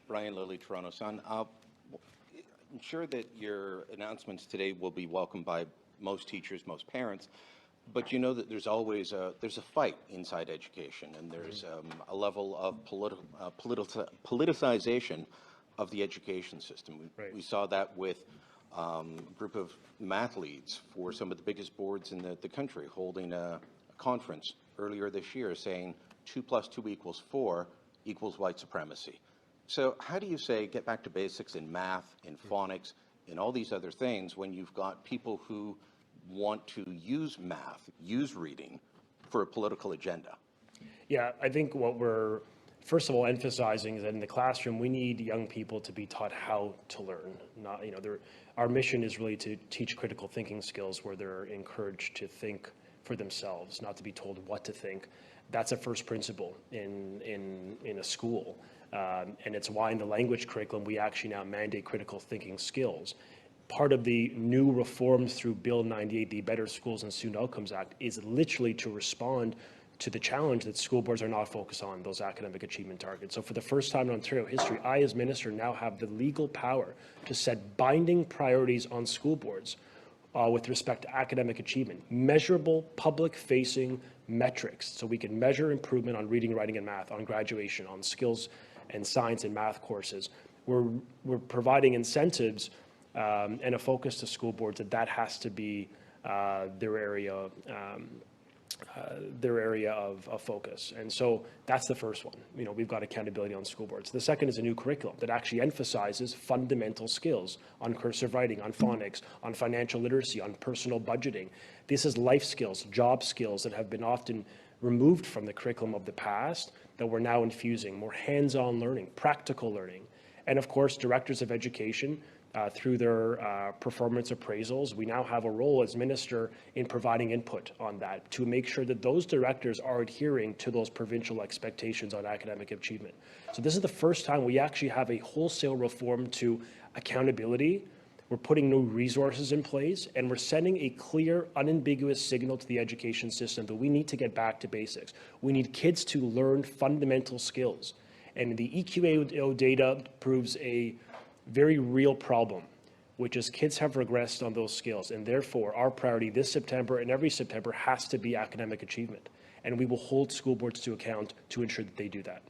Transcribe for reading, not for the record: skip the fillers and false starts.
Brian Lilly, Toronto Sun. I'm sure that your announcements today will be welcomed by most teachers, most parents, but you know that there's always there's a fight inside education, and there's a level of politicization of the education system. We saw that with a group of math leads for some of the biggest boards in the country holding a conference earlier this year saying 2 + 2 = 4 equals white supremacy. So how do you say get back to basics in math, in phonics, in all these other things when you've got people who want to use math, use reading for a political agenda? Yeah, I think what we're, first of all, emphasizing is that in the classroom, we need young people to be taught how to learn. Not, our mission is really to teach critical thinking skills where they're encouraged to think for themselves, not to be told what to think. That's a first principle in a school. And it's why in the language curriculum, we actually now mandate critical thinking skills. Part of the new reforms through Bill 98, the Better Schools and Student Outcomes Act, is literally to respond to the challenge that school boards are not focused on those academic achievement targets. So for the first time in Ontario history, I as minister now have the legal power to set binding priorities on school boards with respect to academic achievement, measurable public-facing metrics, so we can measure improvement on reading, writing, and math, on graduation, on skills and science and math courses. We're providing incentives and a focus to school boards that has to be their area of focus. And so that's the first one. We've got accountability on school boards. The second is a new curriculum that actually emphasizes fundamental skills on cursive writing, on phonics, on financial literacy, on personal budgeting. This is life skills, job skills that have been often removed from the curriculum of the past that we're now infusing, more hands-on learning, practical learning. And of course, directors of education, through their performance appraisals, we now have a role as minister in providing input on that to make sure that those directors are adhering to those provincial expectations on academic achievement. So this is the first time we actually have a wholesale reform to accountability. We're putting new resources in place, and we're sending a clear, unambiguous signal to the education system that we need to get back to basics. We need kids to learn fundamental skills. And the EQAO data proves a very real problem, which is kids have regressed on those skills. And therefore, our priority this September and every September has to be academic achievement. And we will hold school boards to account to ensure that they do that.